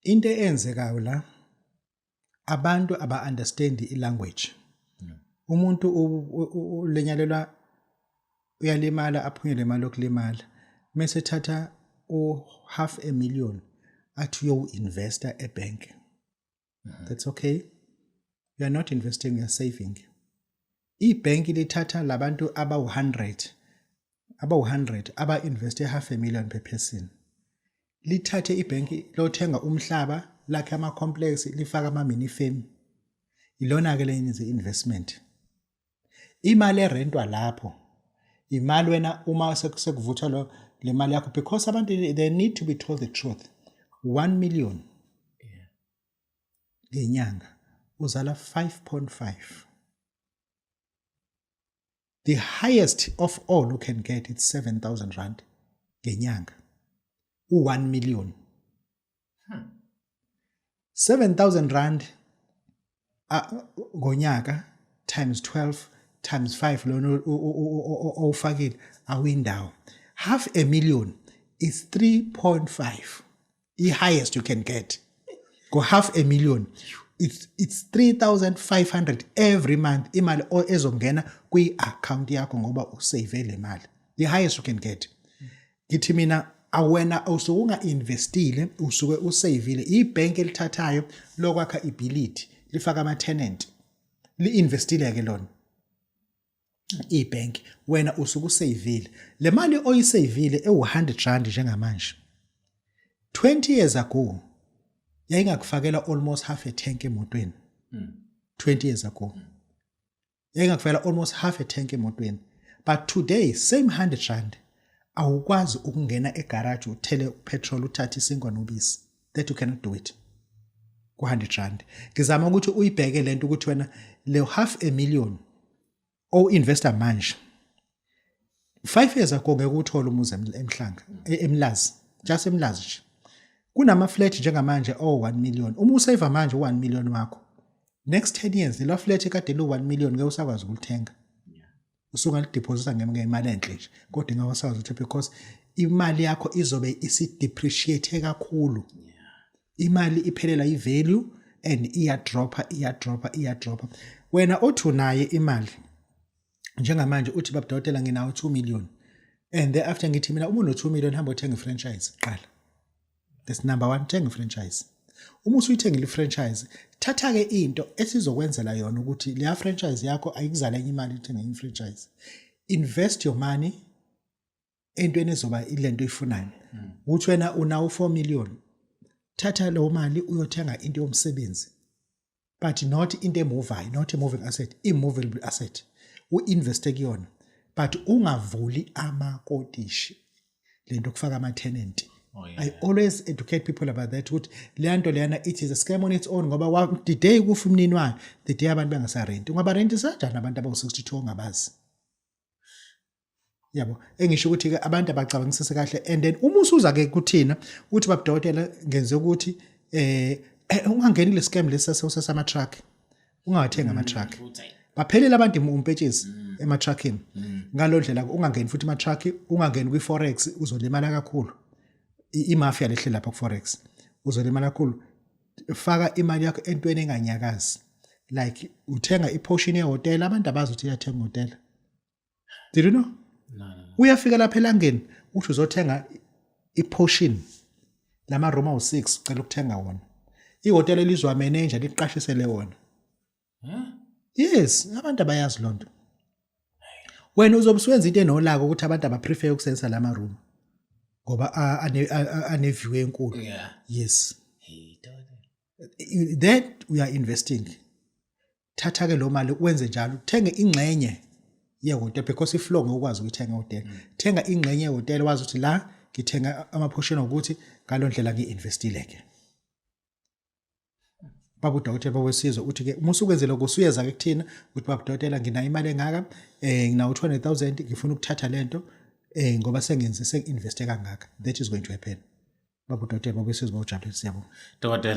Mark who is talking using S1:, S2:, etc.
S1: into eyenzekayo la abantu aba-understand i-language. Umuntu ulenyalelwa uyalimala aphunyele imali yokulimala mase thatha u500,000 athi uyo-investor ebank. That's okay. You are not investing, you are saving. Ibhanki lithatha labantu aba-100 aba-investe $500,000 per person. Lithathe ibhanki lothenga umhlaba lakhe ama-complex lifaka ama-mini firm. Ilona ke lenye investment. Imali erentwa lapho imali wena uma sekuvuthwa lo le mali yakho because abantu they need to be told the truth. 1 million ngenyanga uzala 5.5. The highest of all you can get is 7,000 rand ngenyanga. 1 million. 7,000 rand ngonyaka times 12 times 5 lona ofakile awindawo. 500,000 is 3.5. The highest you can get. Go 500,000. It's 3,500 every month. Imali ezongena kwi account yakho ngoba usave le mali. The highest you can get. Ngithi mina awena usukunga investile usuke usavile ibhank elithathayo lokwakha ibility lifaka ama tenant liinvestile ke lona ibhank wena usuke usavile le mali oyisavile e100 rand njengamanje 20 years ago yayingakufakela almost half a tank emotweni 20 years ago yayingakufakela almost half a tank emotweni but today same 100 rand awukwazi ukungena egarage uthele petrol uthathe isinkwa nobisi that you cannot do it ku 100 rand. Ngizama ukuthi uyibheke lento ukuthi wena le $500,000 o investor manje 5 years ago ngeke uthola umuzi emhlanga eMlazi just eMlazi nje kunama flat njengamanje 1 million uma usave manje 1 million wakho next 10 years lo flat ekade lo 1 million ngeke usakwazi ukulithenga usuka lideposita ngemali enhle nje kodwa ngeke usakwazi ukuthi because imali yakho izobe isi-depreciate kakhulu. Imali iphelela i-value and iya-droppa. Wena othi unaye imali njengamanje uthi Babu Dokotela nginawo 2 million and thereafter ngithi mina uma uno 2 million hamba uthenga i-franchise qala. That's number 1, thenga i-franchise. Uma usuyithenga i-franchise thatha ke into esizokwenzela yona ukuthi leya franchise yakho ayikuzala enye imali uthenga i-franchise. Invest your money entweni ezoba ilento oyifunayo. Uthi wena unawo 4 million thatha lo mali uyothenga into yomsebenzi but not into emovayo, not a moving asset, immovable asset. Uinveste kuyona but ungavuli amakotishi lento kufaka ama tenant. I always educate people about that ukuthi le nto leyana it is a scam on its own ngoba the day kufa umnini wayo the day abantu bengasarenti ungaba renti sajana abantu abawu62 ongabazi. Yabo engisho ukuthi ke abantu abacabangisise kahle and then uma usuza ke kuthina uthi Babu Dokotela ngenze ukuthi ungangeni le scam lesasama truck ungathenga ama truck baphelela abantu umpetshezi ema truckini ngalondlela ungangeni futhi ama truck ungangeni kwi forex uzolimala kakhulu imafia lehle lapha ku forex uzolimala kakhulu. Faka imali yakho entweni enganyakazi like uthenga iportion yehotel abantu abazi ukuthi uyathenga hotel. Did you know? No. Uyafika lapha elangeni uthi uzothenga iportion lama room awu6 ucela ukuthenga wona. Ihotel elizwa manager liqashisele wona. Yes, abantu abayazi lonto. Wena uzobuswenza into enolaka ukuthi abantu abaprefer ukusebenzisa lama room ngoba ane view enkulu. Yes. That we are investing. Thatha ke lo mali wenze njalo uthenge ingxenye yehotel because iflow ngokwazi ukuthenga hotel. Thenga ingxenye yehotel wazi ukuthi la ngithenga ama portion ukuthi ngalondlela ngiinvestile ke. Babu Dokotela bawesizwe uthi ke uma usukwenzela kusuyeza ke kuthina uthi Babu Dokotela ngina imali engaka nginawo 200,000 ngifuna ukuthatha lento ngoba senginveste kangaka. That is going to happen. Babu Dokotela bawesizwe bawujabulisa siyabonga. Dokotela